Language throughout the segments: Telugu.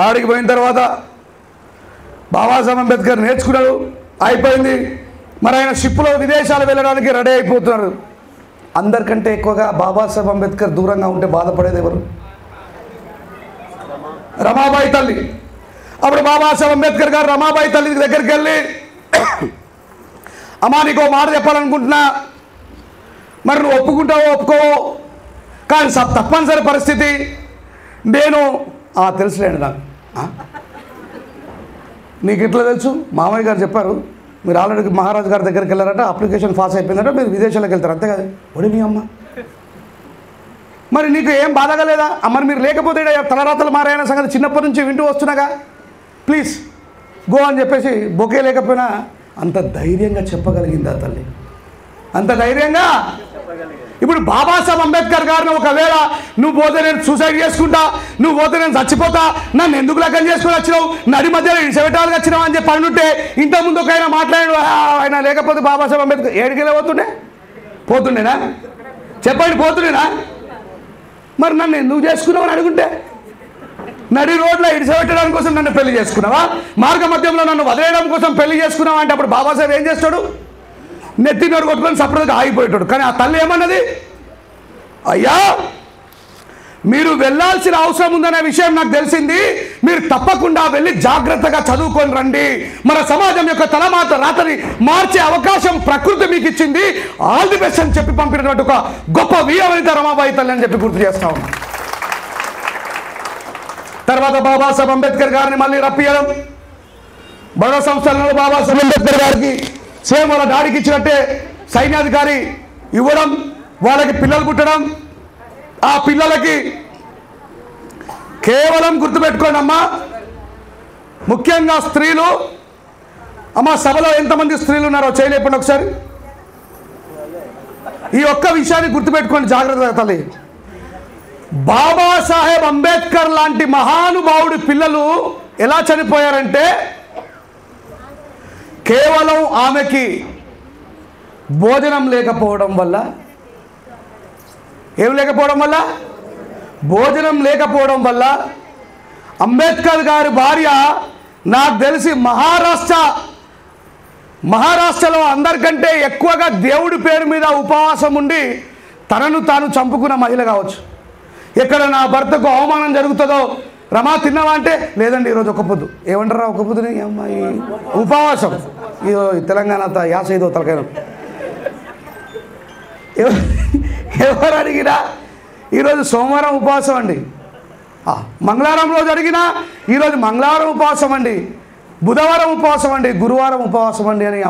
ఆడికి పోయిన తర్వాత బాబాసాహెబ్ అంబేద్కర్ నేర్చుకున్నాడు, అయిపోయింది. మరి ఆయన షిప్లో విదేశాలు వెళ్ళడానికి రెడీ అయిపోతున్నారు. అందరికంటే ఎక్కువగా బాబాసాహెబ్ అంబేద్కర్ దూరంగా ఉంటే బాధపడేది ఎవరు? రమాబాయి తల్లి. అప్పుడు బాబాసాహెబ్ అంబేద్కర్ గారు రమాబాయి తల్లి దగ్గరికి వెళ్ళి, అమ్మా నీకు మాట చెప్పాలనుకుంటున్నా, మరి నువ్వు ఒప్పుకుంటావో ఒప్పుకోవో, కానీ తప్పనిసరి పరిస్థితి నేను తెలుసులేండి నాకు. నీకు ఎట్లా తెలుసు? మామయ్య గారు చెప్పారు, మీరు ఆల్రెడీ మహారాజు గారి దగ్గరికి వెళ్ళారట, అప్లికేషన్ పాస్ అయిపోయిందట, మీరు విదేశాలకు వెళ్తారు, అంతే కదా. ఒడి మీ అమ్మ, మరి నీకు ఏం బాధగా లేదా? మరి మీరు లేకపోతే తలరాతలు మారాయన సంగతి చిన్నప్పటి నుంచి వింటూ వస్తున్నాగా, ప్లీజ్ గో అని చెప్పేసి బొకే లేకపోయినా అంత ధైర్యంగా చెప్పగలిగింది ఆ తల్లి, అంత ధైర్యంగా. ఇప్పుడు బాబాసాహెబ్ అంబేద్కర్ గారిని ఒకవేళ నువ్వు పోతే నేను సూసైడ్ చేసుకుంటా, నువ్వు పోతే నేను చచ్చిపోతా, నన్ను ఎందుకు లెక్కలు చేసుకుని వచ్చినావు, నడి మధ్యలో ఇడిసెవెటాలుగా వచ్చినావు అని చెప్పి అనుంటే ఇంతకుముందు ఒక ఆయన మాట్లాడాడు, ఆయన లేకపోతే బాబాసాహెబ్ అంబేద్కర్ ఏడికెళ్ళి పోతుండేనా? చెప్పండి, పోతుండేనా? మరి నన్ను ఎందుకు చేసుకున్నావు అని అడుగుంటే, నడి రోడ్లో ఇడిసెవెట్టడం కోసం నన్ను పెళ్లి చేసుకున్నావా, మార్గ మధ్యంలో నన్ను వదిలేయడం కోసం పెళ్లి చేసుకున్నావా అంటే అప్పుడు బాబాసాహెబ్ ఏం చేస్తాడు? నెత్తి నోరు కొట్టుకొని సపరేట్గా ఆగిపోయేటాడు. కానీ ఆ తల్లి ఏమన్నది? అయ్యా మీరు వెళ్ళాల్సిన అవసరం ఉందనే విషయం నాకు తెలిసింది, మీరు తప్పకుండా వెళ్ళి జాగ్రత్తగా చదువుకొని రండి, మన సమాజం యొక్క తలమాత రాతని మార్చే అవకాశం ప్రకృతి మీకు ఇచ్చింది, ఆల్ ది బెస్ట్ అని చెప్పి పంపినటువంటి ఒక గొప్ప వీరవనిత రమాబాయి తల్లి అని చెప్పి గుర్తు చేస్తా ఉన్నాం. తర్వాత బాబాసాహెబ్ అంబేద్కర్ గారిని మళ్ళీ రప్పియడం, బడా సంస్థలలో బాబాసాహెబ్ అంబేద్కర్ గారికి సేమ్ వాళ్ళ డాడీకి ఇచ్చినట్టే సైన్యాధికారి ఇవ్వడం, వాళ్ళకి పిల్లలు పుట్టడం, ఆ పిల్లలకి కేవలం గుర్తుపెట్టుకోండి అమ్మా, ముఖ్యంగా స్త్రీలు. అమ్మ సభలో ఎంతమంది స్త్రీలు ఉన్నారో చేయలేపండి ఒకసారి. ఈ ఒక్క విషయాన్ని గుర్తుపెట్టుకోండి జాగ్రత్తగా తల్లి. బాబాసాహెబ్ అంబేద్కర్ లాంటి మహానుభావుడి పిల్లలు ఎలా చనిపోయారంటే కేవలం ఆమెకి భోజనం లేకపోవడం వల్ల. ఏం లేకపోవడం వల్ల? భోజనం లేకపోవడం వల్ల. అంబేద్కర్ గారి భార్య నాకు తెలిసి మహారాష్ట్రలో అందరికంటే ఎక్కువగా దేవుడి పేరు మీద ఉపవాసం ఉండి తనను తాను చంపుకున్న మహిళ కావచ్చు. ఎక్కడ నా భర్తకు అవమానం జరుగుతుందో, రమా తిన్నావా అంటే లేదండి ఈరోజు ఒక పొద్దు. ఏమంటారా ఒక పొద్దుని? అమ్మాయి ఉపవాసం. తెలంగాణ యాస ఏదో తలకైన ఎవరు అడిగినా ఈరోజు సోమవారం ఉపవాసం అండి, మంగళవారం రోజు అడిగినా ఈరోజు మంగళవారం ఉపవాసం అండి, బుధవారం ఉపవాసం అండి, గురువారం ఉపవాసం అండి అని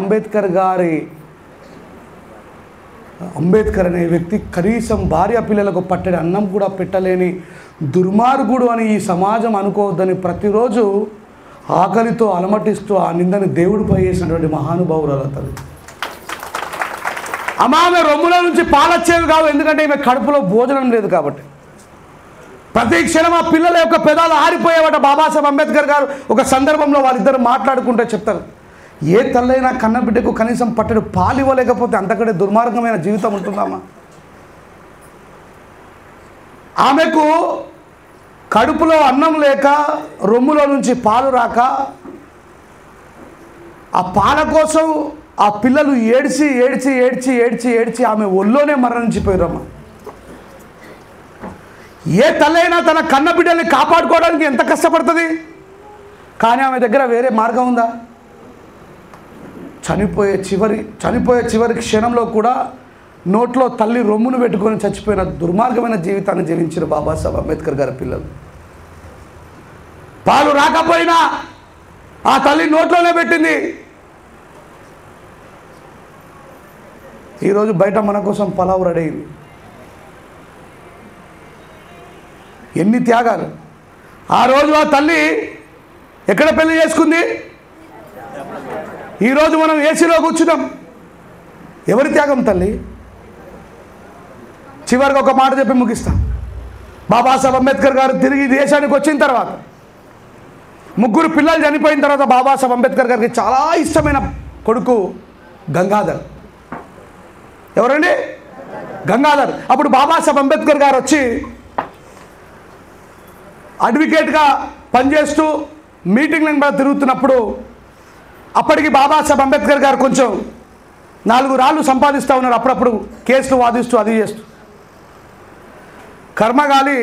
అంబేద్కర్ అనే వ్యక్తి కనీసం భార్య పిల్లలకు పట్టడి అన్నం కూడా పెట్టలేని దుర్మార్గుడు అని ఈ సమాజం అనుకోవద్దని ప్రతిరోజు ఆకలితో అలమటిస్తూ ఆ నిందని దేవుడిపై వేసినటువంటి మహానుభావురాలు తల్లి. ఆమె రొమ్ముల నుంచి పాలొచ్చేవి కావు, ఎందుకంటే ఈమె కడుపులో భోజనం లేదు కాబట్టి. ప్రతి క్షణం ఆ పిల్లల యొక్క పెదాలు ఆరిపోయేవాట. బాబాసాహెబ్ అంబేద్కర్ గారు ఒక సందర్భంలో వాళ్ళిద్దరు మాట్లాడుకుంటే చెప్తారు, ఏ తల్లైనా కన్న బిడ్డకు కనీసం పట్టడు పాలు ఇవ్వలేకపోతే అంతకంటే దుర్మార్గమైన జీవితం ఉంటుందమ్మా. ఆమెకు కడుపులో అన్నం లేక, రొమ్ములో నుంచి పాలు రాక, ఆ పాల కోసం ఆ పిల్లలు ఏడ్చి ఏడ్చి ఏడ్చి ఏడ్చి ఏడ్చి ఆమె ఒళ్ళోనే మరణించిపోయారమ్మా. ఏ తల్లైనా తన కన్న బిడ్డల్ని కాపాడుకోవడానికి ఎంత కష్టపడుతుంది, కానీ ఆమె దగ్గర వేరే మార్గం ఉందా? చనిపోయే చివరి క్షణంలో కూడా నోట్లో తల్లి రొమ్మును పెట్టుకొని చచ్చిపోయిన దుర్మార్గమైన జీవితాన్ని జీవించిన బాబాసాహెబ్ అంబేద్కర్ గారి పిల్లలు. పాలు రాకపోయినా ఆ తల్లి నోట్లోనే పెట్టింది. ఈరోజు బయట మన కోసం పలావు రెడీ అయింది. ఎన్ని త్యాగాలు! ఆ రోజు ఆ తల్లి ఎక్కడ పెళ్లి చేసుకుంది? ఈరోజు మనం ఏసీలో కూర్చున్నాం. ఎవరి త్యాగం తల్లి? చివరికి ఒక మాట చెప్పి ముగిస్తాం. బాబాసాహెబ్ అంబేద్కర్ గారు తిరిగి దేశానికి వచ్చిన తర్వాత, ముగ్గురు పిల్లలు చనిపోయిన తర్వాత బాబాసాహెబ్ అంబేద్కర్ గారికి చాలా ఇష్టమైన కొడుకు గంగాధర్. ఎవరండి? గంగాధర్. అప్పుడు బాబాసాహెబ్ అంబేద్కర్ గారు వచ్చి అడ్వకేట్గా పనిచేస్తూ మీటింగ్లను కూడా తిరుగుతున్నప్పుడు అప్పటికి బాబాసాహెబ్ అంబేద్కర్ గారు కొంచెం 4 రాళ్ళు సంపాదిస్తూ ఉన్నారు. అప్పుడప్పుడు కేసులు వాదిస్తూ అది చేస్తూ. కర్మగాలి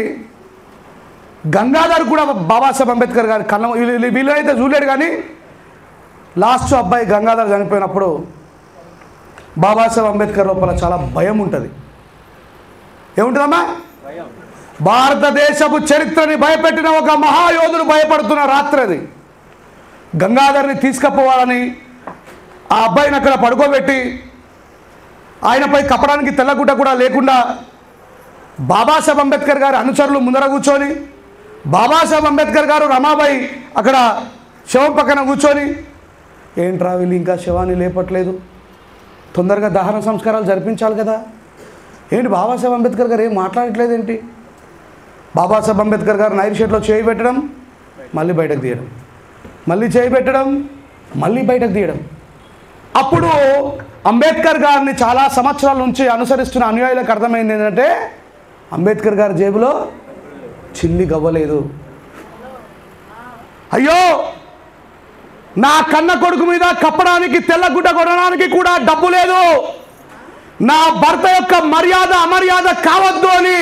గంగాధర్ కూడా బాబాసాహెబ్ అంబేద్కర్ గారి కళ్ళ వీళ్ళైతే చూడలేడు, కానీ లాస్ట్ అబ్బాయి గంగాధర్ చనిపోయినప్పుడు బాబాసాహెబ్ అంబేద్కర్ లోపల చాలా భయం ఉంటుంది. ఏముంటుందమ్మా? భారతదేశపు చరిత్రని భయపెట్టిన ఒక మహాయోధుడు భయపడుతున్న రాత్రి అది. గంగాధర్ని తీసుకుపోవాలని ఆ అబ్బాయిని అక్కడ పడుకోబెట్టి ఆయనపై కప్పడానికి తెల్లగుడ్డ కూడా లేకుండా బాబాసాహెబ్ అంబేద్కర్ గారి అనుచరులు ముందర కూర్చొని, బాబాసాహెబ్ అంబేద్కర్ గారు రమాబాయి అక్కడ శవం పక్కన కూర్చొని, ఏంట్రా వీళ్ళు ఇంకా శవాన్ని లేపట్లేదు, తొందరగా దహన సంస్కారాలు జరిపించాలి కదా, ఏంటి బాబాసాహెబ్ అంబేద్కర్ గారు ఏం మాట్లాడట్లేదు ఏంటి? బాబాసాహెబ్ అంబేద్కర్ గారు నైట్ షర్ట్లో చేయి పెట్టడం, మళ్ళీ బయటకు తీయడం, మళ్ళీ చేయి పెట్టడం, మళ్ళీ బయటకు తీయడం. అప్పుడు అంబేద్కర్ గారిని చాలా సంవత్సరాల నుంచి అనుసరిస్తున్న అనుయాయులకు అర్థమైంది ఏంటంటే అంబేద్కర్ గారి జేబులో చిల్లి గవ్వలేదు. అయ్యో, నా కన్న కొడుకు మీద కప్పడానికి తెల్లగుడ్డ కొనడానికి కూడా డబ్బు లేదు, నా భర్త యొక్క మర్యాద అమర్యాద కావద్దు అని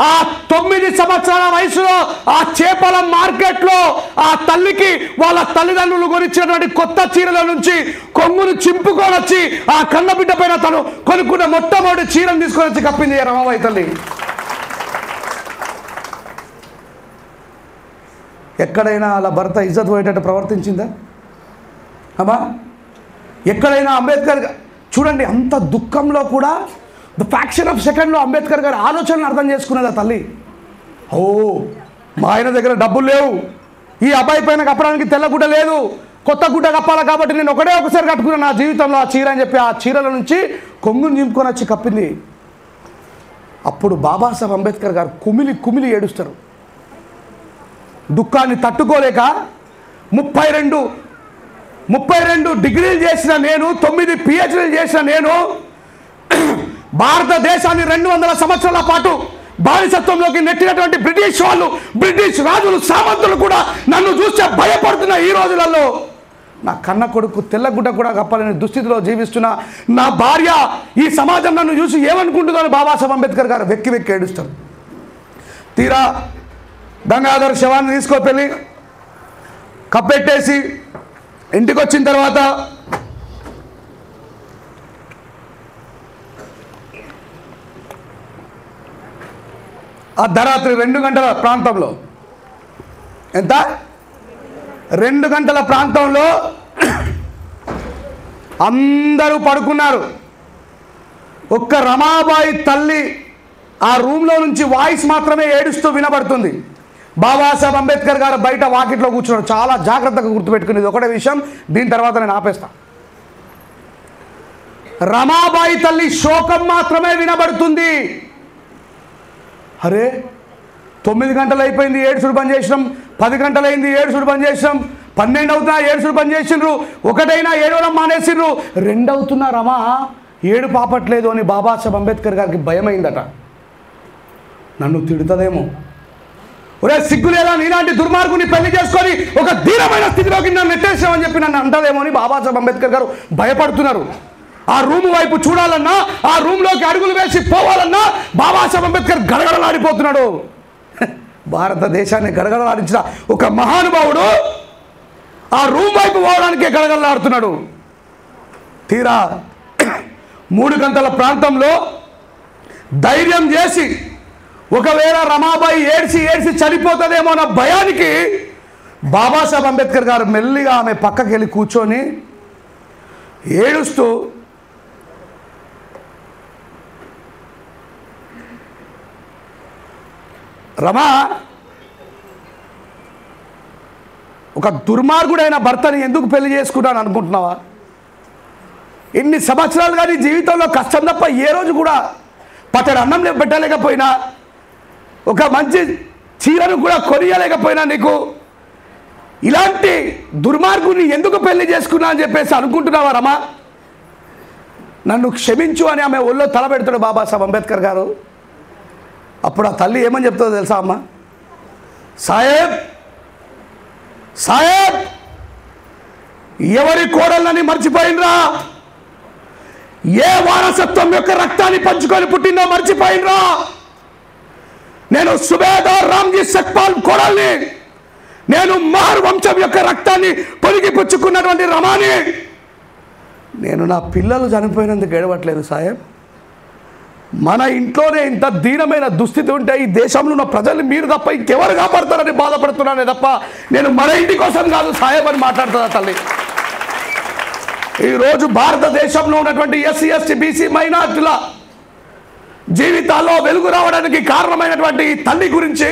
ఆ 9 సంవత్సరాల వయసులో ఆ చేపల మార్కెట్లో ఆ తల్లికి వాళ్ళ తల్లిదండ్రులు కొనిచ్చినటువంటి కొత్త చీరల నుంచి కొంగును చింపుకొని వచ్చి ఆ కన్నబిడ్డ పైన తను కొనుక్కున్న మొట్టమొదటి చీరను తీసుకొని వచ్చి కప్పింది రమాబాయి తల్లి. ఎక్కడైనా అలా భర్త ఇజ్జత్ పోయేటట్టు ప్రవర్తించిందా అమ్మా? ఎక్కడైనా అంబేద్కర్ చూడండి, అంత దుఃఖంలో కూడా ద ఫ్యాక్షన్ ఆఫ్ సెకండ్లో అంబేద్కర్ గారి ఆలోచనలు అర్థం చేసుకునేదా తల్లి. ఓ, మా ఆయన దగ్గర డబ్బులు లేవు, ఈ అబ్బాయి పైన కప్పడానికి తెల్లగుడ్డ లేదు, కొత్త గుడ్డ కప్పాలి కాబట్టి నేను ఒకసారి కట్టుకున్నాను నా జీవితంలో ఆ చీర అని చెప్పి ఆ చీరల నుంచి కొంగును చింపుకొని వచ్చి కప్పింది. అప్పుడు బాబాసాహెబ్ అంబేద్కర్ గారు కుమిలి కుమిలి ఏడుస్తారు. దుఃఖాన్ని తట్టుకోలేక 32 డిగ్రీలు చేసిన నేను, 9 PhDలు చేసిన నేను, భారతదేశాన్ని 200 సంవత్సరాల పాటు బానిసత్వంలోకి నెట్టినటువంటి బ్రిటిష్ వాళ్ళు, బ్రిటిష్ రాజులు, సామంతులు కూడా నన్ను చూస్తే భయపడుతున్న ఈ రోజులలో నా కన్న కొడుకు తెల్లగుడ్డ కూడా కప్పాలని దుస్థితిలో జీవిస్తున్న నా భార్య, ఈ సమాజం నన్ను చూసి ఏమనుకుంటుందో అని బాబాసాహెబ్ అంబేద్కర్ గారు వెక్కి వెక్కి ఏడుస్తారు. తీరా గంగాధర్ శవాన్ని తీసుకొని కప్పెట్టేసి ఇంటికి వచ్చిన తర్వాత అర్ధరాత్రి 2 గంటల ప్రాంతంలో, ఎంత 2 గంటల ప్రాంతంలో అందరూ పడుకున్నారు. ఒక్క రమాబాయి తల్లి ఆ రూమ్లో నుంచి వాయిస్ మాత్రమే ఏడుస్తూ వినబడుతుంది. బాబాసాహెబ్ అంబేద్కర్ గారు బయట వాకిట్లో కూర్చున్నారు. చాలా జాగ్రత్తగా గుర్తుపెట్టుకునేది ఒకటే విషయం, దీని తర్వాత నేను ఆపేస్తా. రమాబాయి తల్లి శోకం మాత్రమే వినబడుతుంది. అరే, 9 గంటలు అయిపోయింది, ఏడుసుడు బంద్ చేసినాం, 10 గంటలైంది, ఏడుసుడు బంద్ చేసినాం, 12 అవుతున్నా ఏడుసుడు బంద్ చేసిండ్రు, 1 అయినా ఏడవడం మానేసిండ్రు, 2 అవుతున్నా రమా ఏడు పాపట్లేదు అని బాబాసాహెబ్ అంబేద్కర్ గారికి భయమైందట. నన్ను తిడుతుందేమో, ఒరే సిగ్గు లేదా, నీలాంటి దుర్మార్గుని పెళ్లి చేసుకొని ఒక ధీరమైన స్థితిలోకి నన్ను నెట్టేసామని చెప్పి నన్ను అంటదేమో అని బాబాసాహెబ్ అంబేద్కర్ గారు భయపడుతున్నారు. ఆ రూమ్ వైపు చూడాలన్నా, ఆ రూమ్లోకి అడుగులు వేసి పోవాలన్నా బాబాసాహెబ్ అంబేద్కర్ గడగడలాడిపోతున్నాడు. భారతదేశాన్ని గడగడలాడించిన ఒక మహానుభావుడు ఆ రూమ్ వైపు పోవడానికే గడగడలాడుతున్నాడు. తీరా 3 గంటల ప్రాంతంలో ధైర్యం చేసి, ఒకవేళ రమాబాయి ఏడ్చి చనిపోతుందేమో అన్న భయానికి బాబాసాహెబ్ అంబేద్కర్ గారు మెల్లిగా ఆమె పక్కకి వెళ్ళి కూర్చొని ఏడుస్తూ, రమా, ఒక దుర్మార్గుడైన భర్తని ఎందుకు పెళ్లి చేసుకున్నాను అనుకుంటున్నావా? ఇన్ని సంవత్సరాలుగా నీ జీవితంలో కష్టం తప్ప ఏ రోజు కూడా పట్టడి అన్నం పెట్టలేకపోయినా, ఒక మంచి చీరను కూడా కొనియలేకపోయినా, నీకు ఇలాంటి దుర్మార్గుని ఎందుకు పెళ్లి చేసుకున్నా అని చెప్పేసి అనుకుంటున్నావా రమా? నన్ను క్షమించు అని ఆమె ఒళ్ళో తలబెడతాడు బాబాసాహెబ్ అంబేద్కర్ గారు. అప్పుడు ఆ తల్లి ఏమని చెప్తుందో తెలుసా అమ్మ? సాహెబ్ సాహెబ్ ఎవరి కోడళ్ళని మర్చిపోయినరా? ఏ వారసత్వం యొక్క రక్తాన్ని పంచుకొని పుట్టిందో మర్చిపోయినరా? నేను సుబేదార్ రామ్జీ సక్పాల్ కోడల్ని, నేను మహర్ వంశం యొక్క రక్తాన్ని పొలికి పుచ్చుకున్నటువంటి రమాని. నేను నా పిల్లలు చనిపోయినందుకు ఏడవట్లేదు సాహెబ్. మన ఇంట్లోనే ఇంత దీనమైన దుస్థితి ఉంటే ఈ దేశంలో ఉన్న ప్రజల్ని మీరు తప్ప ఇంకెవరు కాపాడతారని బాధపడుతున్నానే తప్ప నేను మన ఇంటి కోసం కాదు సాహెబ్ అని మాట్లాడుతుందా తల్లి. ఈరోజు భారతదేశంలో ఉన్నటువంటి ఎస్సీ ఎస్టీ బీసీ మైనార్టీల జీవితాల్లో వెలుగు రావడానికి కారణమైనటువంటి ఈ తల్లి గురించి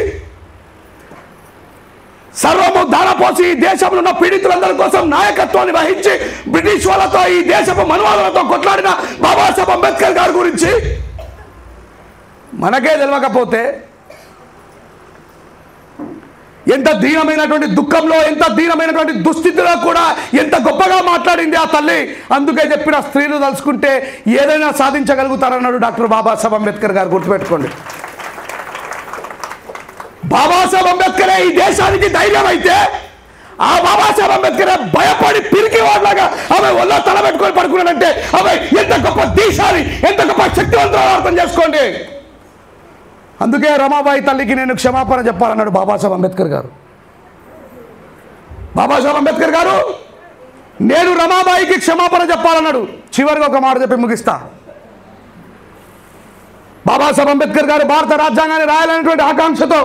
సర్వము దానపోసి ఈ దేశంలో ఉన్న పీడితులందరి కోసం నాయకత్వాన్ని వహించి బ్రిటిష్ వాళ్ళతో ఈ దేశపు మనువాదులతో కొట్లాడిన బాబాసాహెబ్ అంబేద్కర్ గారి గురించి మనకే తెలియకపోతే ఎంత దీనమైనటువంటి దుఃఖంలో, ఎంత దీనమైనటువంటి దుస్థితిలో కూడా ఎంత గొప్పగా మాట్లాడింది ఆ తల్లి. అందుకే చెప్పిన స్త్రీలు తలుచుకుంటే ఏదైనా సాధించగలుగుతారన్నాడు డాక్టర్ బాబాసాహెబ్ అంబేద్కర్ గారు. గుర్తుపెట్టుకోండి, బాబాసాహెబ్ అంబేద్కరే ఈ దేశానికి ధైర్యం అయితే ఆ బాబాసాహెబ్ అంబేద్కర్ భయపడి పిరికి వాడిలాగా ఆమె వల్ల తల పెట్టుకొని పడుకున్నాడంటే ఆమె ఎంత గొప్ప దేశాన్ని, ఎంత గొప్ప శక్తివంతులు అర్థం చేసుకోండి. అందుకే రమాబాయి తల్లికి నేను క్షమాపణ చెప్పాలన్నాడు బాబాసాహెబ్ అంబేద్కర్ గారు. బాబాసాహెబ్ అంబేద్కర్ గారు నేను రమాబాయికి క్షమాపణ చెప్పాలన్నాడు. చివరిగా ఒక మాట చెప్పి ముగిస్తా. బాబాసాహెబ్ అంబేద్కర్ గారు భారత రాజ్యాంగాన్ని రాయాలనేటువంటి ఆకాంక్షతో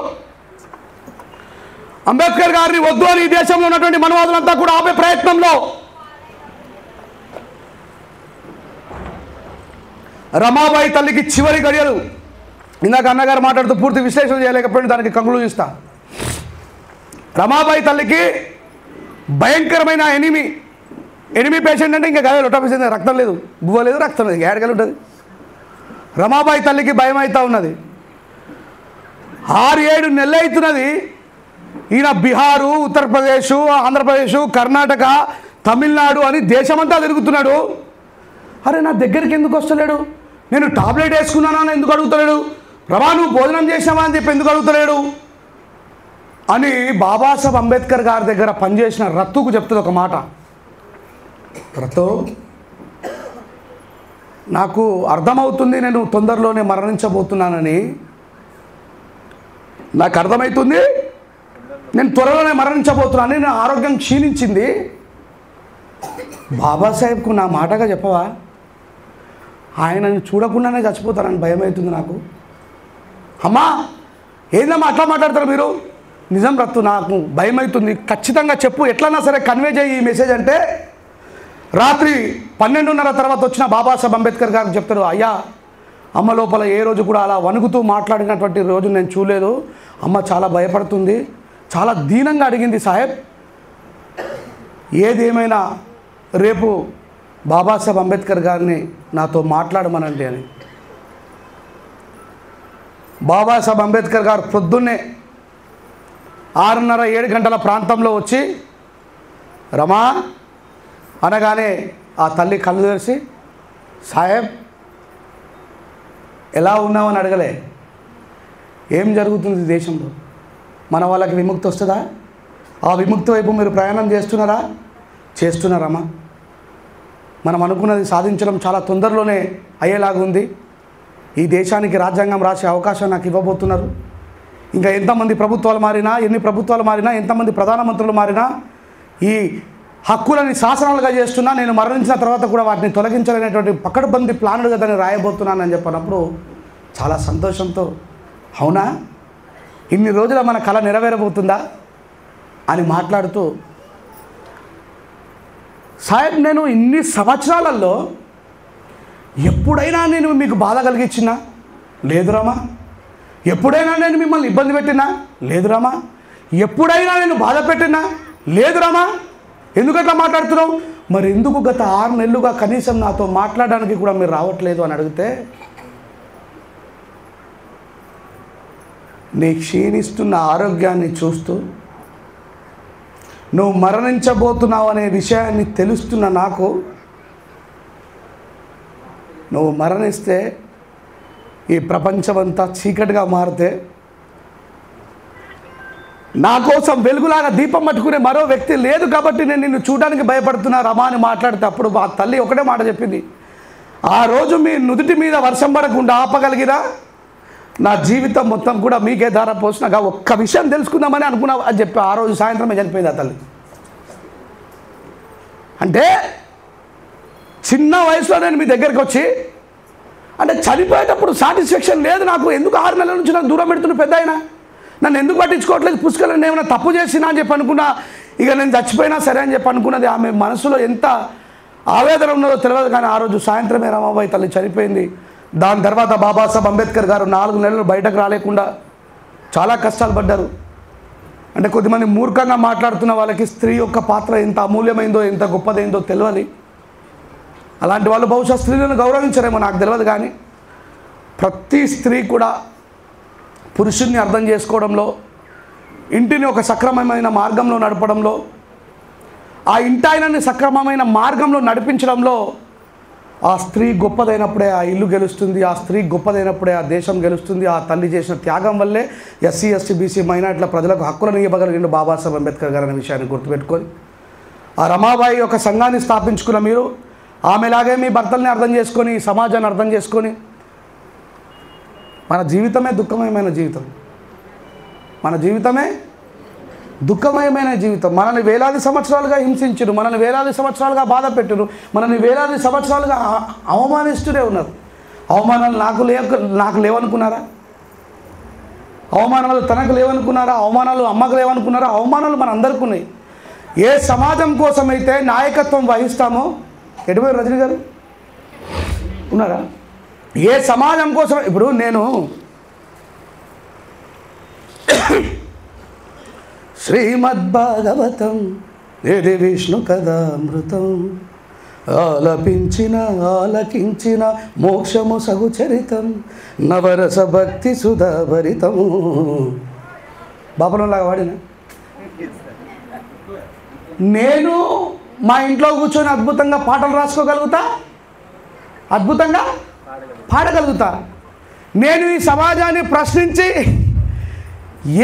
అంబేద్కర్ గారిని వద్దు అని ఈ దేశంలో ఉన్నటువంటి మనవాదులంతా కూడా ఆపే ప్రయత్నంలో రమాబాయి తల్లికి చివరి గడియలు, ఇందాక అన్నగారు మాట్లాడుతూ పూర్తి విశ్లేషణ చేయలేకపోయినా దానికి కంక్లూజ్ ఇస్తా. రమాబాయి తల్లికి భయంకరమైన ఎనిమి పేషెంట్ అంటే ఇంకా గదే లొట్టపేసింది, రక్తం లేదు, బువ్వ లేదు, రక్తం లేదు, ఏడగలు ఉంటుంది. రమాబాయి తల్లికి భయం అవుతా ఉన్నది. 6-7 నెలలు అవుతున్నది. ఈయన బీహారు, ఉత్తరప్రదేశ్, ఆంధ్రప్రదేశ్, కర్ణాటక, తమిళనాడు అని దేశమంతా తిరుగుతున్నాడు. అరే నా దగ్గరికి ఎందుకు వస్తలేడు? నేను టాబ్లెట్ వేసుకున్నానా అని ఎందుకు అడుగుతలేడు? రమా నువ్వు భోజనం చేసినావా అని చెప్పి ఎందుకు అడుగుతలేడు అని బాబాసాహెబ్ అంబేద్కర్ గారి దగ్గర పనిచేసిన రత్తుకు చెప్తుంది ఒక మాట. రత్తు, నాకు అర్థమవుతుంది నేను తొందరలోనే మరణించబోతున్నానని. నాకు అర్థమవుతుంది నేను త్వరలోనే మరణించబోతున్నానని. నా ఆరోగ్యం క్షీణించింది. బాబాసాహెబ్కు నా మాటగా చెప్పవా? ఆయనను చూడకుండానే చచ్చిపోతానని భయం అవుతుంది నాకు. అమ్మా ఏందమ్మా అట్లా మాట్లాడతారు మీరు? నిజం రత్తు, నాకు భయం అవుతుంది, ఖచ్చితంగా చెప్పు, ఎట్లన్నా సరే కన్వే చేయి ఈ మెసేజ్ అంటే. రాత్రి 12:30 తర్వాత వచ్చిన బాబాసాహెబ్ అంబేద్కర్ గారికి చెప్తారు, అయ్యా అమ్మ లోపల ఏ రోజు కూడా అలా వణుకుతూ మాట్లాడినటువంటి రోజు నేను చూడలేదు. అమ్మ చాలా భయపడుతుంది, చాలా దీనంగా అడిగింది సాహెబ్. ఏదేమైనా రేపు బాబాసాహెబ్ అంబేద్కర్ గారిని నాతో మాట్లాడమనండి అని. బాబాసాహెబ్ అంబేద్కర్ గారు పొద్దున్నే 6:30-7 గంటల ప్రాంతంలో వచ్చి రమా అనగానే ఆ తల్లి కళ్ళు తెరిచి, సాహెబ్ ఎలా ఉన్నామని అడగలే. ఏం జరుగుతుంది దేశంలో? మన వాళ్ళకి విముక్తి వస్తుందా? ఆ విముక్తి వైపు మీరు ప్రయాణం చేస్తున్నారా? చేస్తున్నారమ్మా. మనం అనుకున్నది సాధించడం చాలా తొందరలోనే అయ్యేలాగుంది. ఈ దేశానికి రాజ్యాంగం రాసే అవకాశం నాకు ఇవ్వబోతున్నారు. ఇంకా ఎంతమంది ప్రభుత్వాలు మారినా, ఎన్ని ప్రభుత్వాలు మారినా, ఎంతమంది ప్రధానమంత్రులు మారినా ఈ హక్కులని శాసనాలుగా చేస్తున్నా, నేను మరణించిన తర్వాత కూడా వాటిని తొలగించాలనేటువంటి పకడ్బందీ ప్లానులుగా దాన్ని రాయబోతున్నానని చెప్పినప్పుడు చాలా సంతోషంతో, అవునా ఇన్ని రోజుల మన కళ నెరవేరబోతుందా అని మాట్లాడుతూ, సాహెబ్ నేను ఇన్ని సంవత్సరాలలో ఎప్పుడైనా నేను మీకు బాధ కలిగించినా? లేదు రామా. ఎప్పుడైనా నేను మిమ్మల్ని ఇబ్బంది పెట్టినా? లేదు రామా. ఎప్పుడైనా నేను బాధ పెట్టినా? లేదు రామా. ఎందుకట్లా మాట్లాడుతున్నావు? మరి ఎందుకు గత 6 నెలలుగా కనీసం నాతో మాట్లాడడానికి కూడా మీరు రావట్లేదు అని అడిగితే, నీ క్షీణిస్తున్న ఆరోగ్యాన్ని చూస్తూ నువ్వు మరణించబోతున్నావు అనే విషయాన్ని తెలుస్తున్న నాకు, నువ్వు మరణిస్తే ఈ ప్రపంచమంతా చీకటిగా మారితే నా కోసం వెలుగులాగా దీపం పట్టుకునే మరో వ్యక్తి లేదు కాబట్టి నేను నిన్ను చూడడానికి భయపడుతున్నా రమా అని మాట్లాడితే అప్పుడు ఆ తల్లి ఒకటే మాట చెప్పింది, ఆ రోజు మీ నుదుటి మీద వర్షం పడకుండా ఆపగలిగినా నా జీవితం మొత్తం కూడా మీకే ధార పోసినాగా ఒక్క విషయం తెలుసుకుందామని అనుకున్నా అని చెప్పి ఆ రోజు సాయంత్రమే చనిపోయింది ఆ తల్లి. అంటే చిన్న వయసులో నేను మీ దగ్గరికి వచ్చి అంటే చనిపోయేటప్పుడు సాటిస్ఫాక్షన్ లేదు నాకు, ఎందుకు 6 నెలల నుంచి నాకు దూరం పెడుతున్న పెద్ద ఆయన, నన్ను ఎందుకు పట్టించుకోవట్లేదు, పుష్కలను ఏమైనా తప్పు చేసినా అని చెప్పి అనుకున్నా. ఇక నేను చచ్చిపోయినా సరే అని చెప్పి అనుకున్నది. ఆమె మనసులో ఎంత ఆవేదన ఉన్నదో తెలియదు, కానీ ఆ రోజు సాయంత్రమే రమాబాయి తల్లి చనిపోయింది. దాని తర్వాత బాబాసాహెబ్ అంబేద్కర్ గారు 4 నెలలు బయటకు రాలేకుండా చాలా కష్టాలు పడ్డారు. అంటే కొద్దిమంది మూర్ఖంగా మాట్లాడుతున్న వాళ్ళకి స్త్రీ యొక్క పాత్ర ఎంత అమూల్యమైందో ఎంత గొప్పదైందో తెలియదు. అలాంటి వాళ్ళు బహుశా స్త్రీలను గౌరవించరేమో నాకు తెలియదు, కానీ ప్రతి స్త్రీ కూడా పురుషుణ్ణి అర్థం చేసుకోవడంలో, ఇంటిని ఒక సక్రమమైన మార్గంలో నడపడంలో, ఆ ఇంటాయనని సక్రమమైన మార్గంలో నడిపించడంలో ఆ స్త్రీ గొప్పదైనప్పుడే ఆ ఇల్లు గెలుస్తుంది, ఆ స్త్రీ గొప్పదైనప్పుడే ఆ దేశం గెలుస్తుంది. ఆ తల్లి చేసిన త్యాగం వల్లే ఎస్సీ ఎస్టీ బీసీ మైనార్టీల ప్రజలకు హక్కులను ఇవ్వగలిగిన బాబాసాహెబ్ అంబేద్కర్ గారు అనే విషయాన్ని గుర్తుపెట్టుకొని ఆ రమాబాయి ఒక సంఘాన్ని స్థాపించుకున్న మీరు ఆమెలాగే మీ భర్తల్ని అర్థం చేసుకొని, సమాజాన్ని అర్థం చేసుకొని, మన జీవితమే దుఃఖమయమైన జీవితం, మన జీవితమే దుఃఖమయమైన జీవితం. మనల్ని వేలాది సంవత్సరాలుగా హింసించరు, మనల్ని వేలాది సంవత్సరాలుగా బాధ పెట్టరు, మనల్ని వేలాది సంవత్సరాలుగా అవమానిస్తూనే ఉన్నారు. అవమానాలు నాకు లేవనుకున్నారా? అవమానాలు తనకు లేవనుకున్నారా? అవమానాలు అమ్మకు లేవనుకున్నారా? అవమానాలు మన అందరికీ ఉన్నాయి. ఏ సమాజం కోసమైతే నాయకత్వం వహిస్తామో, ఎటువైపు రజనీ గారు ఉన్నారా? ఏ సమాజం కోసం, ఇప్పుడు నేను శ్రీమద్భాగవతం ఏది విష్ణు కథామృతం ఆలకించిన మోక్షము సగు చరితం నవరస భక్తి సుధాభరితము బాపనంలాగా వాడిన నేను మా ఇంట్లో కూర్చొని అద్భుతంగా పాటలు రాసుకోగలుగుతా, అద్భుతంగా పాడగలుగుతా. నేను ఈ సమాజాన్ని ప్రశ్నించి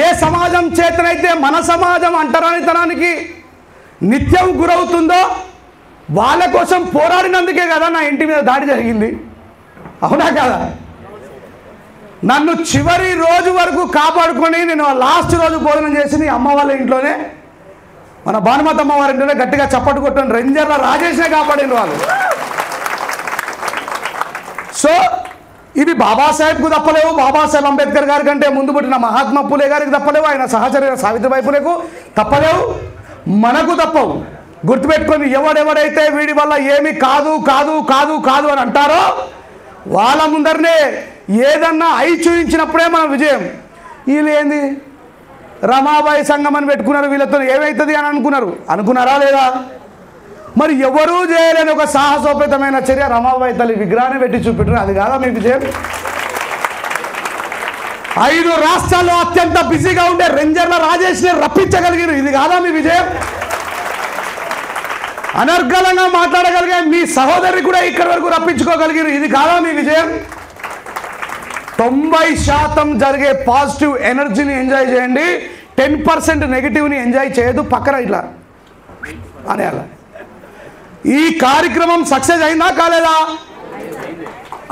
ఏ సమాజం చేతనైతే మన సమాజం అంటరానితనానికి నిత్యం గురవుతుందో వాళ్ళ కోసం పోరాడినందుకే కదా నా ఇంటి మీద దాడి జరిగింది, అవునా కదా? నన్ను చివరి రోజు వరకు కాపాడుకొని నేను లాస్ట్ రోజు భోజనం చేసి అమ్మ వాళ్ళ ఇంట్లోనే, మన భానుమతి అమ్మవారి ఇంట్లోనే గట్టిగా చప్పట్లు కొట్టాను. రేంజర్ల రాజేష్నే కాపాడిన వాళ్ళు. సో ఇవి బాబాసాహెబ్కు తప్పలేవు, బాబాసాహెబ్ అంబేద్కర్ గారి కంటే ముందు పుట్టిన మహాత్మా పూలే గారికి తప్పలేవు, ఆయన సహచర్య సావిత్రిబాయి పూలేకు తప్పలేవు, మనకు తప్పవు. గుర్తుపెట్టుకొని ఎవడెవడైతే వీడి వల్ల ఏమి కాదు కాదు కాదు కాదు అని అంటారో వాళ్ళ ముందరనే ఏదన్నా చూపించినప్పుడే మన విజయం. వీళ్ళు ఏంది రమాబాయి సంఘం అని పెట్టుకున్నారు, వీళ్ళతో ఏమవుతుంది అని అనుకున్నారా లేదా? మరి ఎవరూ చేయలేని ఒక సాహసోపేతమైన చర్య రమాబాయి తల్లి విగ్రహాన్ని పెట్టి చూపెట్టారు. అది కాదా మీ విజయం? 5 రాష్ట్రాల్లో అత్యంత బిజీగా ఉండే రేంజర్ల రాజేష్ని రప్పించగలిగారు. ఇది కాదా మీ విజయం? అనర్గళంగా మాట్లాడగలిగే మీ సహోదరి కూడా ఇక్కడి వరకు రప్పించుకోగలిగారు. ఇది కాదా మీ విజయం? 90% జరిగే పాజిటివ్ ఎనర్జీని ఎంజాయ్ చేయండి, 10% నెగిటివ్ని ఎంజాయ్ చేయదు. పక్కన ఇట్లా అనేయాల. ఈ కార్యక్రమం సక్సెస్ అయిందా కాలేదా?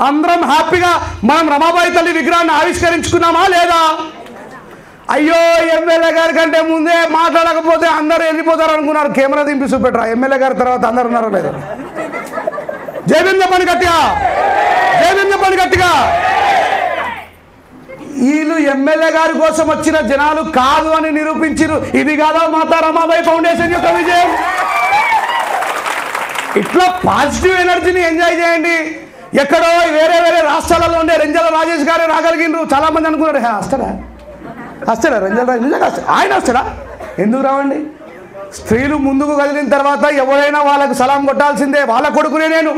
అందరం హ్యాపీగా మనం రమాబాయి తల్లి విగ్రహాన్ని ఆవిష్కరించుకున్నామా లేదా? అయ్యో ఎమ్మెల్యే గారి కంటే ముందే మాట్లాడకపోతే అందరూ వెళ్ళిపోతారు అనుకున్నారు. కెమెరా దింపి చూపెట్టరా ఎమ్మెల్యే గారి తర్వాత అందరు ఉన్నారో లేదు? జయభీం చెప్పండి గట్టిగా, జయభీం చెప్పండి గట్టిగా. వీళ్ళు ఎమ్మెల్యే గారి కోసం వచ్చిన జనాలు కాదు అని నిరూపించారు. ఇది కాదా మాతా రమాబాయి ఫౌండేషన్ యొక్క విజయం? ఇట్లా పాజిటివ్ ఎనర్జీని ఎంజాయ్ చేయండి. ఎక్కడో వేరే వేరే రాష్ట్రాలలో ఉండే రేంజర్ల రాజేష్ గారే రాగలిగినారు. చాలా మంది అనుకున్నారు వస్తాడా రేంజర్ల రాజేష్, నిజంగా ఆయన వస్తాడా? ఎందుకు రావండి? స్త్రీలు ముందుకు కదిలిన తర్వాత ఎవరైనా వాళ్ళకు సలాం కొట్టాల్సిందే. వాళ్ళ కొడుకునే నేను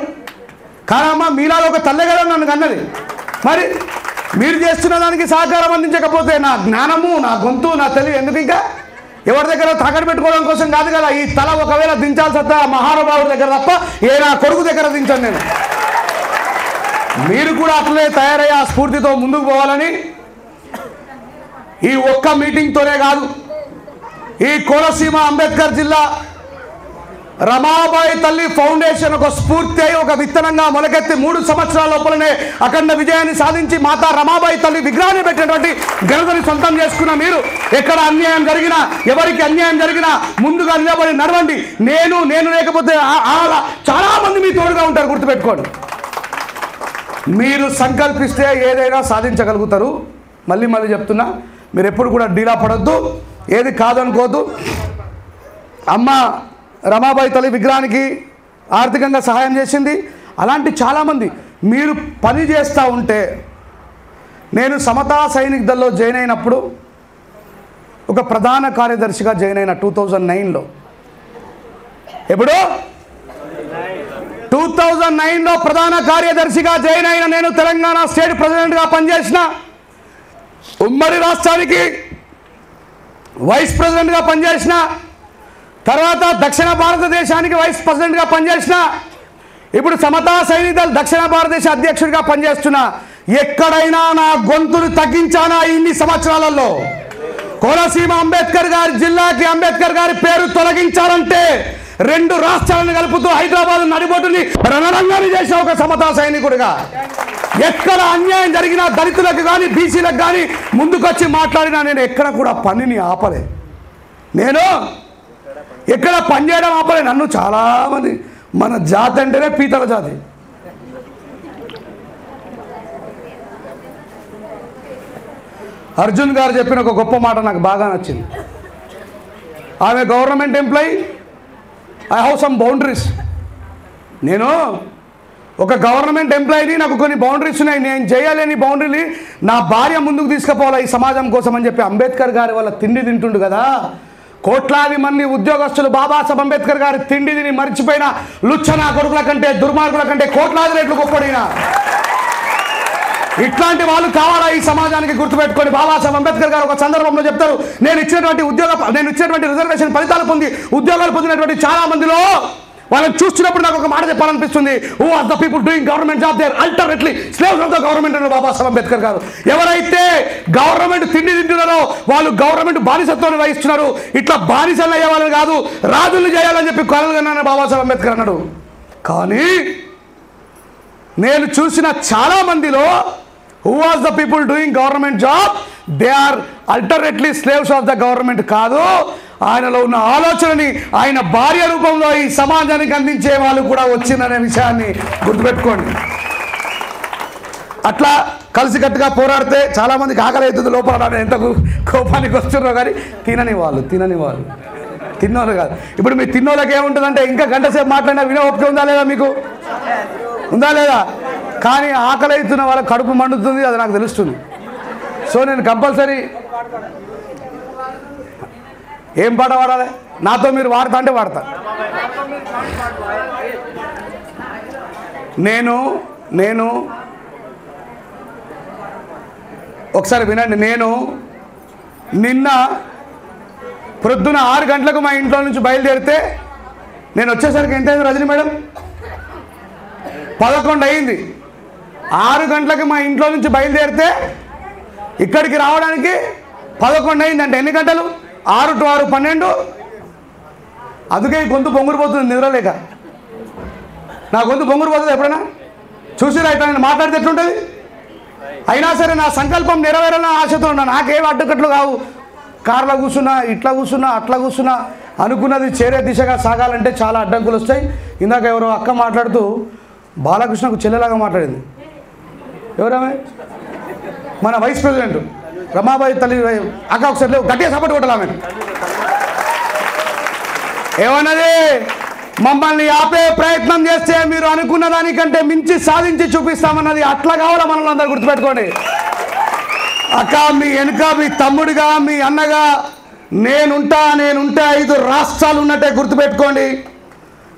కానమ్మా, మీలాగా ఒక తల్లే కదా నన్ను కన్నది. మరి మీరు చేస్తున్న దానికి సహకారం అందించకపోతే నా జ్ఞానము, నా గొంతు, నా తెలివి ఎందుకు ఇంకా ఎవరి దగ్గర తాకట్టు పెట్టుకోవడం కోసం కాదు కదా. ఈ తల ఒకవేళ దించాల్సి వస్తే మహానుభావుడి దగ్గర తప్ప నా కొడుకు దగ్గర దించాను నేను. మీరు కూడా అట్లే తయారయ్యి ఆ స్ఫూర్తితో ముందుకు పోవాలని ఈ ఒక్క మీటింగ్తోనే కాదు, ఈ కోనసీమ అంబేద్కర్ జిల్లా రమాబాయి తల్లి ఫౌండేషన్ ఒక స్ఫూర్తి అయి ఒక విత్తనంగా మొలకెత్తి 3 సంవత్సరాల లోపలనే అఖండ విజయాన్ని సాధించి మాతా రమాబాయి తల్లి విగ్రహాన్ని పెట్టినటువంటి ఘనతని సొంతం చేసుకున్న మీరు ఎక్కడ అన్యాయం జరిగినా ఎవరికి అన్యాయం జరిగినా ముందుగా నిలబడి నడవండి. నేను లేకపోతే చాలా మంది మీ తోడుగా ఉంటారు, గుర్తుపెట్టుకోండి. మీరు సంకల్పిస్తే ఏదైనా సాధించగలుగుతారు. మళ్ళీ చెప్తున్నా, మీరు ఎప్పుడు కూడా డీలా పడొద్దు, ఏది కాదనుకోవద్దు. అమ్మ రమాబాయి తల్లి విగ్రహానికి ఆర్థికంగా సహాయం చేసింది. అలాంటి చాలామంది మీరు పని చేస్తూ ఉంటే, నేను సమతా సైనిక్ దళలో జాయిన్ అయినప్పుడు ఒక ప్రధాన కార్యదర్శిగా జాయిన్ అయిన 2009లో. ఎప్పుడు 2009లో ప్రధాన కార్యదర్శిగా జాయిన్ అయిన నేను తెలంగాణ స్టేట్ ప్రెసిడెంట్గా పనిచేసిన, ఉమ్మడి రాష్ట్రానికి వైస్ ప్రెసిడెంట్గా పనిచేసిన, తర్వాత దక్షిణ భారతదేశానికి వైస్ ప్రెసిడెంట్గా పనిచేసిన, ఇప్పుడు సమతా సైనిక్ దళ్ దక్షిణ భారతదేశ అధ్యక్షుడిగా పనిచేస్తున్నా. ఎక్కడైనా నా గొంతును తగ్గించానా ఇన్ని సంవత్సరాలలో? కోనసీమ అంబేద్కర్ గారి జిల్లాకి అంబేద్కర్ గారి పేరు తొలగించాలంటే 2 రాష్ట్రాలను కలుపుతూ హైదరాబాద్ నడిబొట్టుని రణరంగాన్ని చేసిన ఒక సమతా సైనికుడిగా ఎక్కడ అన్యాయం జరిగినా దళితులకు కానీ బీసీలకు కానీ ముందుకొచ్చి మాట్లాడినా నేను ఎక్కడ కూడా పనిని ఆపలే. నేను ఎక్కడ పనిచేయడం ఆపలే. నన్ను చాలామంది మన జాతి అంటేనే పీతల జాతి. అర్జున్ గారు చెప్పిన ఒక గొప్ప మాట నాకు బాగా నచ్చింది. ఆమె government employee, I have some boundaries. నేను ఒక గవర్నమెంట్ ఎంప్లాయీని, నాకు కొన్ని బౌండరీస్ ఉన్నాయి, నేను చేయలేని బౌండరీని నా భార్య ముందుకు తీసుకుపోవాలి ఈ సమాజం కోసం అని చెప్పి అంబేద్కర్ గారి వల్ల తిండి తింటుండు కదా. కోట్లాది మంది ఉద్యోగస్తులు బాబాసాహెబ్ అంబేద్కర్ గారి తిండి తిని మర్చిపోయిన లుచ్చనా కొడుకుల కంటే దుర్మార్గుల కంటే కోట్లాది రెట్లు గొప్పడిన ఇట్లాంటి వాళ్ళు కావాలా ఈ సమాజానికి? గుర్తుపెట్టుకొని బాబాసాహెబ్ అంబేద్కర్ గారు ఒక సందర్భంలో చెప్తారు, నేను ఇచ్చినటువంటి రిజర్వేషన్ ఫలితాలు పొంది ఉద్యోగాలు పొందినటువంటి చాలా మందిలో వాళ్ళని చూస్తున్నప్పుడు నాకు ఒక మాట చెప్పాలనిపిస్తుంది. Who are the people doing government job, they are alternately slaves of the government అని బాబాసాహెబ్ అంబేద్కర్ గారు. ఎవరైతే గవర్నమెంట్ తిండి తింటున్నారో వాళ్ళు గవర్నమెంట్ బానిసత్వాన్ని వహిస్తున్నారు. ఇట్లా బానిసలు అయ్యే వాళ్ళని కాదు, రాజులు చేయాలని చెప్పి కలలుగన్నాను బాబాసాహెబ్ అంబేద్కర్ అన్నాడు. కానీ నేను చూసిన చాలా మందిలో who was the people doing government job, they are alternately slaves of the government కాదు. ఆయనలో ఉన్న ఆలోచనని ఆయన భార్య రూపంలో ఈ సమాజానికి అందించే వాళ్ళు కూడా వచ్చిందనే విషయాన్ని గుర్తుపెట్టుకోండి. అట్లా కలిసికట్టుగా పోరాడితే చాలామందికి ఆకలి అవుతుంది లోపల. ఎంత కోపానికి వస్తున్నారో కానీ తినని వాళ్ళు తిన్నోళ్ళు కాదు. ఇప్పుడు మీ తిన్నోళ్ళకి ఏముంటుందంటే ఇంకా గంట సేపు మాట్లాడినా వినే ఓపిక ఉందా లేదా? మీకు ఉందా లేదా? కానీ ఆకలి అవుతున్న వాళ్ళ కడుపు మండుతుంది, అది నాకు తెలుస్తుంది. సో నేను కంపల్సరీ ఏం పాట పాడాలి? నాతో మీరు వాడతా అంటే వాడతా. నేను ఒకసారి వినండి. నేను నిన్న ప్రొద్దున 6 గంటలకు మా ఇంట్లో నుంచి బయలుదేరితే నేను వచ్చేసరికి ఎంత అయింది రజని మేడం? 11 అయింది. 6 గంటలకు మా ఇంట్లో నుంచి బయలుదేరితే ఇక్కడికి రావడానికి 11 అయింది. అంటే ఎన్ని గంటలు? 6 to 6 12. అందుకే గొంతు పొంగురిపోతుంది నిద్రలేక. నా గొంతు పొంగురిపోతుంది ఎప్పుడైనా చూసిరా? ఇట్లా నేను మాట్లాడితే ఎట్లుంటుంది? అయినా సరే నా సంకల్పం నెరవేరాలని ఆశతో ఉన్నా. నాకేం అడ్డుకట్లు కావు. కార్లో కూర్చున్నా, ఇట్లా కూర్చున్నా, అట్లా కూర్చున్నా, అనుకున్నది చేరే దిశగా సాగాలంటే చాలా అడ్డంకులు వస్తాయి. ఇందాక ఎవరో అక్క మాట్లాడుతూ బాలకృష్ణకు చెల్లెలాగా మాట్లాడింది. ఎవరామె? మన వైస్ ప్రెసిడెంట్ రమాబాయి తల్లి అక్క. ఒకసారి లేవు, గట్టిగా సపోర్ట్ కొట్టాలి ఆమె. ఏమన్నది? మమ్మల్ని ఆపే ప్రయత్నం చేస్తే మీరు అనుకున్న దానికంటే మించి సాధించి చూపిస్తామన్నది. అట్లా కావాలా మనల్ని అందరూ గుర్తుపెట్టుకోండి. అక్క మీ వెనుక మీ తమ్ముడిగా మీ అన్నగా నేనుంటే 5 రాష్ట్రాలు ఉన్నట్టే గుర్తుపెట్టుకోండి.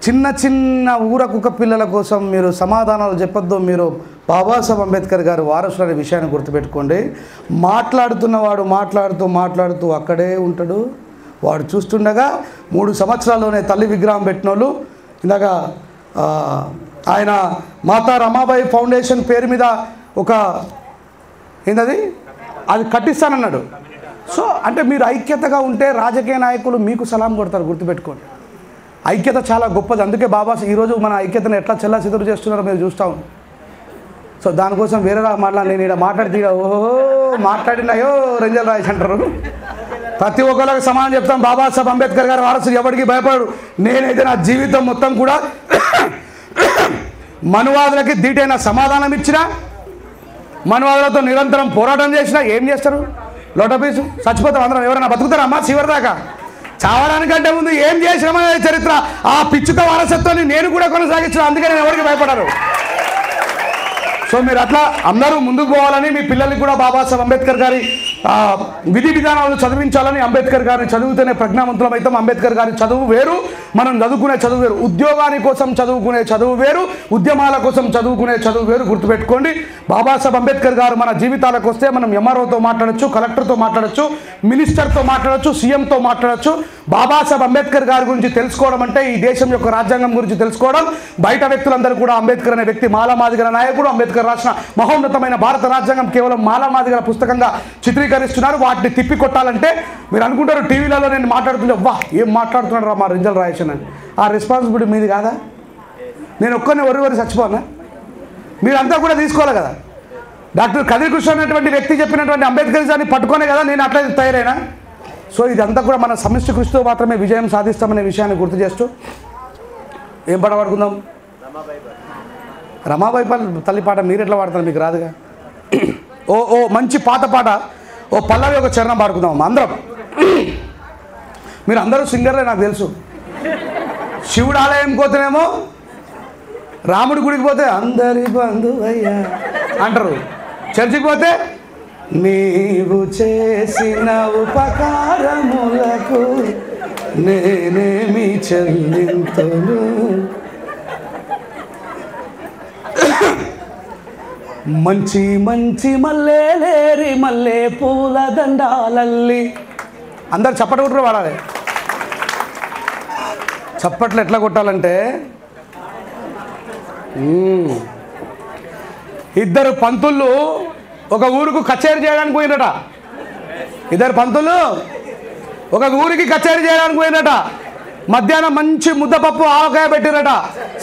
చిన్న చిన్న ఊరకుక్క పిల్లల కోసం మీరు సమాధానాలు చెప్పొద్దు. మీరు బాబాసాహెబ్ అంబేద్కర్ గారు వారసులు అనే విషయాన్ని గుర్తుపెట్టుకోండి. మాట్లాడుతున్నవాడు మాట్లాడుతూ అక్కడే ఉంటాడు. వాడు చూస్తుండగా 3 సంవత్సరాల్లోనే తల్లి విగ్రహం పెట్టిన వాళ్ళు ఇందాక ఆయన మాతా రమాబాయి ఫౌండేషన్ పేరు మీద ఒక ఏంటది అది కట్టిస్తానన్నాడు. సో అంటే మీరు ఐక్యతగా ఉంటే రాజకీయ నాయకులు మీకు సలాం కొడతారు, గుర్తుపెట్టుకోండి. ఐక్యత చాలా గొప్పది. అందుకే బాబా ఈరోజు మన ఐక్యతను ఎట్లా చెల్లాచెదురు చేస్తున్నారో మీరు చూస్తూ ఉంటారు. సో దానికోసం వేరేలా నేను ఇక్కడ మాట్లాడితే ఓహో మాట్లాడినాయో రంజల్ రాయ్ అంటారు. ప్రతి ఒక్కరికి సమానం చెప్తాం. బాబాసాహెబ్ అంబేద్కర్ గారు వారసుడు, ఎవరికి భయపడు. నేనైతే నా జీవితం మొత్తం కూడా మనువాదులకి ధీటైన సమాధానం ఇచ్చిన, మనువాదులతో నిరంతరం పోరాటం చేసిన. ఏం చేస్తారు? లోటపీసు చచ్చిపోతాం అందరం. ఎవరైనా బతుకుతారా అమ్మా చివరి దాకా? చావడానికంటే ముందు ఏం చేసినామనే చరిత్ర, ఆ పిచ్చుక వారసత్వాన్ని నేను కూడా కొనసాగించిన. అందుకే నేను ఎవరికి భయపడరు. సో మీరు అట్లా అందరూ ముందుకు పోవాలని, మీ పిల్లలకి కూడా బాబాసాహెబ్ అంబేద్కర్ గారి విధి విధానాలను చదివించాలని. అంబేద్కర్ గారిని చదివితేనే ప్రజ్ఞావంతులం అవుతాం. అంబేద్కర్ గారి చదువు వేరు, మనం చదువుకునే చదువు వేరు. ఉద్యోగాని కోసం చదువుకునే చదువు వేరు, ఉద్యమాల కోసం చదువుకునే చదువు వేరు. గుర్తుపెట్టుకోండి. బాబాసాహెబ్ అంబేద్కర్ గారు మన జీవితాలకు వస్తే మనం ఎంఆర్ఓతో మాట్లాడచ్చు, కలెక్టర్తో మాట్లాడచ్చు, మినిస్టర్తో మాట్లాడచ్చు, సీఎంతో మాట్లాడచ్చు. బాబాసాహెబ్ అంబేద్కర్ గారి గురించి తెలుసుకోవడం అంటే ఈ దేశం యొక్క రాజ్యాంగం గురించి తెలుసుకోవడం. బయట వ్యక్తులందరూ కూడా అంబేద్కర్ అనే వ్యక్తి మాలమాదిగల నాయకుడు, అంబేద్కర్ రాసిన మహోన్నతమైన భారత రాజ్యాంగం కేవలం మాలమాదిగల పుస్తకంగా చిత్రీకరిస్తున్నారు. వాటిని తిప్పికొట్టాలంటే మీరు అనుకుంటారు టీవీలలో నేను మాట్లాడుతుంటే వా ఏం మాట్లాడుతున్నాడు రా మా రంజల్ రాయేషన్ అని. ఆ రెస్పాన్సిబిలిటీ మీది కాదా? నేను ఒక్కరిని వరి చచ్చిపోనా? మీరంతా కూడా తీసుకోవాలి కదా. డాక్టర్ కదిరి కృష్ణ అనేటువంటి వ్యక్తి చెప్పినటువంటి అంబేద్కరిజాన్ని పట్టుకునే కదా నేను అట్లా తయారైనా. సో ఇదంతా కూడా మన సమిష్టి కృషితో మాత్రమే విజయం సాధిస్తామనే విషయాన్ని గుర్తు చేస్తూ ఏం పాట పాడుకుందాం? రమాబాయి తల్లి పాట మీరు ఎట్లా పాడతారు? మీకు రాదుగా. ఓ మంచి పాత పాట, ఓ పల్లవి ఒక చరణం పాడుకుందాం అందరం. మీరు అందరూ సింగర్లే నాకు తెలుసు. శివుడు ఆలయం పోతేనేమో, రాముడి గుడికి పోతే అందరి బంధువయ్యా అంటారు. చర్చికి పోతే నీవు చేసిన ఉపకారములకు నేనేమి చెల్లింతును. మంచి మంచి మల్లెలేరి మల్లె పూల దండాలల్లి. అందరు చప్పట్లు కొట్టుకు వాడాలి. చప్పట్లు ఎట్లా కొట్టాలంటే, ఇద్దరు పంతులు ఒక ఊరుకు కచేరీ చేయడానికి పోయినట. ఇద్దరు పంతులు ఒక ఊరికి కచేరీ చేయడానికి పోయినట. మధ్యాహ్నం మంచి ముద్దపప్పు ఆవకాయ పెట్టిరట.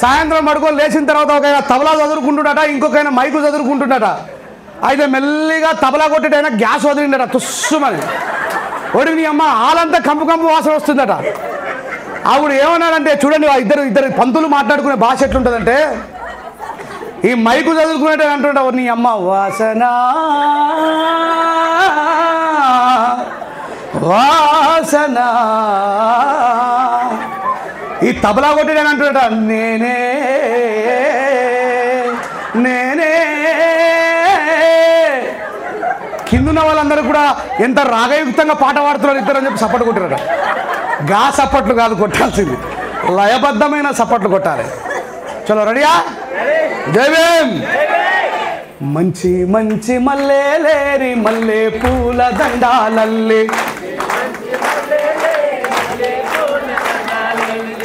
సాయంత్రం పడుకొని లేచిన తర్వాత ఒక తబలా చదువుకుంటున్నట, ఇంకొకైనా మైకు చదువుకుంటున్నట. అయితే మెల్లిగా తబలా కొట్టేటైనా గ్యాస్ వదిలిండట తుస్సుమని. ఒడి నీ అమ్మ హాలంతా కంపు కంపు వాసన వస్తుందట. ఆవిడ ఏమన్నాడంటే చూడండి, ఇద్దరు పంతులు మాట్లాడుకునే భాష ఎట్లుంటుందంటే, ఈ మైకు చదువుకునేట అంటుంటావు నీ అమ్మ వాసన వాసన. ఈ తబలా కొట్టేటని అంటుంట నేనే నేనే. కిందున్న వాళ్ళందరూ కూడా ఎంత రాగయుక్తంగా పాట పాడుతున్నారు ఇద్దరు అని చెప్పి సప్పట్లు కొట్టారట. గా సప్పట్లు కాదు కొట్టాల్సింది, లయబద్ధమైన సప్పట్లు కొట్టాలి. చలో రెడీయా? జై భీమ్. మంచి మంచి మల్లెలేరి మల్లె పూల దండాలల్లి.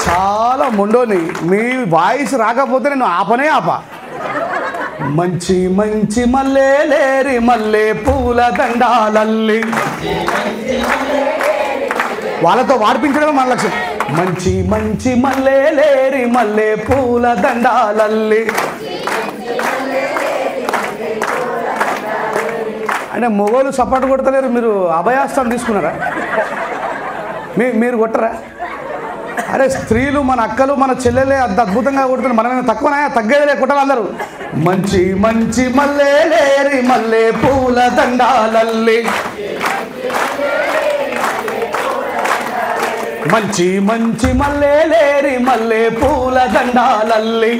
చాలా ముండోని, మీ వాయిస్ రాకపోతే నేను ఆపనే ఆప. మంచి మంచి మల్లెలేరి మల్లె పూల దండాలల్లి. వాళ్ళతో వాడిపించడం మన లక్ష్యం. మంచి మంచి మల్లెలేరి మల్లె పూల దండాలల్లి. అంటే మొగోళ్ళు సపోర్ట్ కొడతలేరు, మీరు అభయాస్తం తీసుకున్నారా? మీరు కొట్టరా? అరే స్త్రీలు మన అక్కలు మన చెల్లెలే అంత అద్భుతంగా కొడుతున్నారు, మనమేమో తక్కువనా? తగ్గేదిలే, కొట్టాలి అందరూ. మంచి మంచి మల్లెలేరి మల్లె పూల దండాలల్లి. మంచి మంచి మల్లెలేరి మల్లె పూల దండాలల్లి.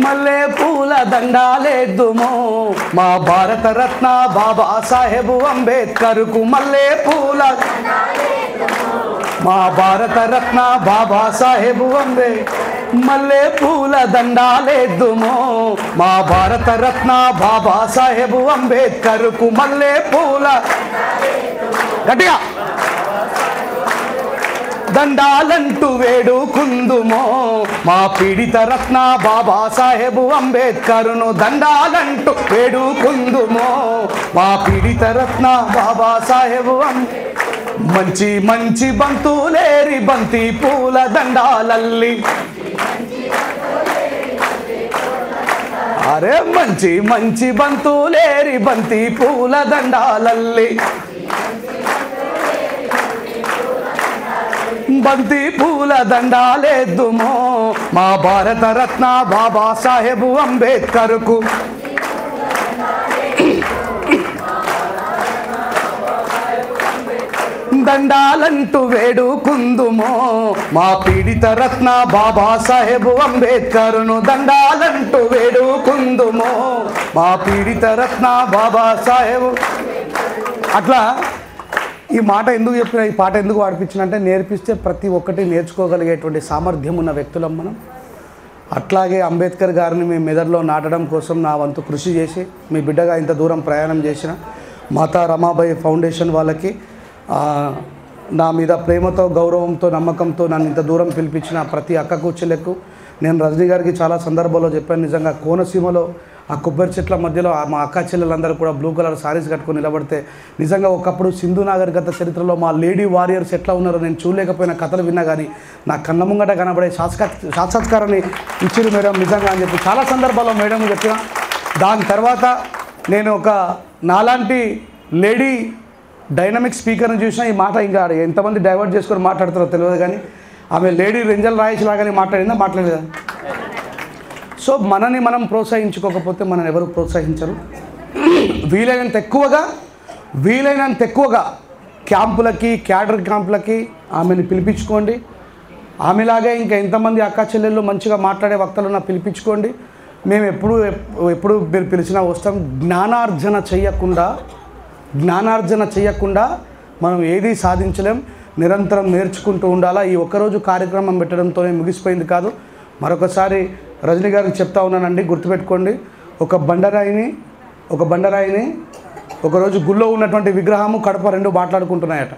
మల్లె పూల దండాలేద్దుమో మా భారత రత్న బాబాసాహెబ్ అంబేద్కర్కు. మల్లె పూల మా భారత రత్న బాబాసాహెబ్ మల్లె పూల దండాలేద్దుమో మా భారత రత్న బాబాసాహెబ్ అంబేద్కర్కు. మల్లె పూల గట్టిగా దండాలంటూ వేడుకుందుమో మా పీడిత రత్న బాబాసాహెబ్ అంబేద్కర్ను దండాలంటూ వేడుకుందుమో మా పీడిత రత్న బాబాసాహెబ్ మంచి మంచి బంతులేరి బంతి పూల దండాలల్లి అరే మంచి మంచి బంతులేరి బంతి పూల దండాలల్లి బంతి పూల దండాలేద్దుమో మా భారత రత్న బాబాసాహెబ్ అంబేద్కర్కు దండాలంటూ వేడుకుందుమో మా పీడిత రత్న బాబాసాహెబ్ అంబేద్కర్ను దండాలంటూ వేడుకుందుమో మా పీడిత రత్న బాబాసాహెబ్. అట్లా ఈ మాట ఎందుకు చెప్పిన, ఈ పాట ఎందుకు పాడిపించిన అంటే నేర్పిస్తే ప్రతి ఒక్కటి నేర్చుకోగలిగేటువంటి సామర్థ్యం ఉన్న వ్యక్తులం మనం. అట్లాగే అంబేద్కర్ గారిని మీ మెదడులో నాటడం కోసం నా వంతు కృషి చేసి మీ బిడ్డగా ఇంత దూరం ప్రయాణం చేసిన మాతా రమాబాయి ఫౌండేషన్ వాళ్ళకి, నా మీద ప్రేమతో గౌరవంతో నమ్మకంతో నన్ను ఇంత దూరం పిలిపించిన ప్రతి అక్కకు చెల్లెకు నేను రజనీ గారికి చాలా సందర్భాల్లో చెప్పాను. నిజంగా కోనసీమలో ఆ కొబ్బరి చెట్ల మధ్యలో మా అక్క చెల్లెలందరూ కూడా బ్లూ కలర్ సారీస్ కట్టుకొని నిలబడితే నిజంగా ఒకప్పుడు సింధు నాగరికత చరిత్రలో మా లేడీ వారియర్స్ ఎట్లా ఉన్నారో నేను చూడలేకపోయిన కథలు విన్నా కానీ నా కళ్ళ ముంగట కనబడే సాక్షాత్కారాన్ని ఇచ్చిరు మేడం నిజంగా అని చెప్పి చాలా సందర్భాల్లో మేడం చెప్పిన. దాని తర్వాత నేను ఒక నాలాంటి లేడీ డైనమిక్ స్పీకర్ని చూసినా ఈ మాట ఇంకా ఎంతమంది డైవర్ట్ చేసుకొని మాట్లాడతారో తెలియదు కానీ ఆమె లేడీ రెంజల్ రాయేష్ లాగానే మాట్లాడిందా, మాట్లాడలేదా? సో మనని మనం ప్రోత్సహించుకోకపోతే మనని ఎవరు ప్రోత్సహించరు. వీలైనంత ఎక్కువగా క్యాంపులకి, క్యాడర్ క్యాంపులకి ఆమెను పిలిపించుకోండి. ఆమెలాగే ఇంకా ఎంతమంది అక్క చెల్లెళ్ళు మంచిగా మాట్లాడే వక్తలున్నా పిలిపించుకోండి. మేము ఎప్పుడు మీరు పిలిచినా వస్తాం. జ్ఞానార్జన చేయకుండా మనం ఏదీ సాధించలేం. నిరంతరం నేర్చుకుంటూ ఉండాలా. ఈ ఒక్కరోజు కార్యక్రమం పెట్టడంతోనే ముగిసిపోయింది కాదు. మరొకసారి రజనీ గారికి చెప్తా ఉన్నానండి, గుర్తుపెట్టుకోండి. ఒక బండరాయిని ఒకరోజు గుళ్ళో ఉన్నటువంటి విగ్రహము కడప రెండు మాట్లాడుకుంటున్నాయట.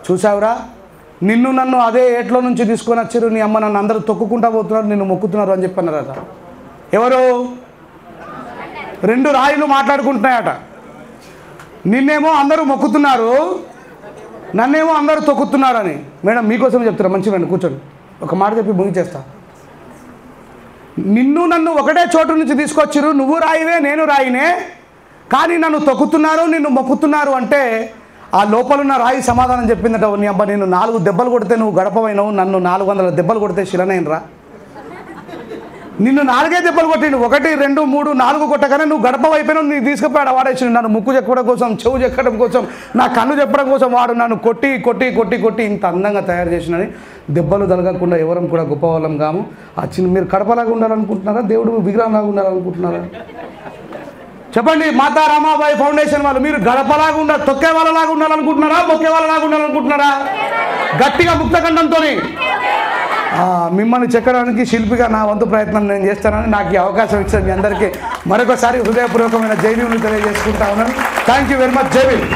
చూసావురా, నిన్ను నన్ను అదే ఏట్లో నుంచి తీసుకొని వచ్చారు, నీ అమ్మ నన్ను అందరూ తొక్కుకుంటా పోతున్నారు, నిన్ను మొక్కుతున్నారు అని చెప్పన్నారట. ఎవరు? రెండు రాయిలు మాట్లాడుకుంటున్నాయట. నిన్నేమో అందరూ మొక్కుతున్నారు, నన్నేమో అందరూ తొక్కుతున్నారని. మేడం మీకోసం చెప్తున్నా, మంచిగా కూర్చోండి, ఒక మాట చెప్పి ముగిచేస్తా. నిన్ను నన్ను ఒకటే చోటు నుంచి తీసుకొచ్చిరు, నువ్వు రాయివే నేను రాయినే, కానీ నన్ను తొక్కుతున్నారు, నిన్ను మొక్కుతున్నారు అంటే ఆ లోపలున్న రాయి సమాధానం చెప్పిందట. నీ అబ్బా, నేను 4 దెబ్బలు కొడితే నువ్వు గడపవైనవు, నన్ను 400 దెబ్బలు కొడితే శిలనైనరా. నిన్ను 4 దెబ్బలు కొట్టిండు, 1 2 3 4 కొట్టగానే నువ్వు గడప అయిపోయినావు. నీ తీసుకుపోయాడు వాడేసి నన్ను ముక్కు చెక్కడం కోసం, చెవు చెక్కడం కోసం, నా కన్ను చెప్పడం కోసం వాడు నన్ను కొట్టి కొట్టి కొట్టి కొట్టి ఇంత అందంగా తయారు చేసినని. దెబ్బలు తలగకుండా ఎవరం కూడా గొప్ప వాళ్ళం కాము. ఆ చిన్న మీరు కడపలాగా ఉండాలనుకుంటున్నారా, దేవుడు విగ్రహంలాగా ఉండాలనుకుంటున్నారా? చెప్పండి. మాతా రమాబాయి ఫౌండేషన్ వాళ్ళు మీరు గడపలాగా తొక్కే వాళ్ళలాగా ఉండాలనుకుంటున్నారా, మొక్కే వాళ్ళలాగా ఉండాలనుకుంటున్నారా? గట్టిగా ముక్తఖండంతో మిమ్మల్ని చెక్కడానికి శిల్పిగా నా వంతు ప్రయత్నం నేను చేస్తానని నాకు ఈ అవకాశం ఇచ్చిన మీ అందరికీ మరొకసారి హృదయపూర్వకమైన జై భీములు తెలియజేసుకుంటా ఉన్నాను. Thank you very much. జై భీమ్.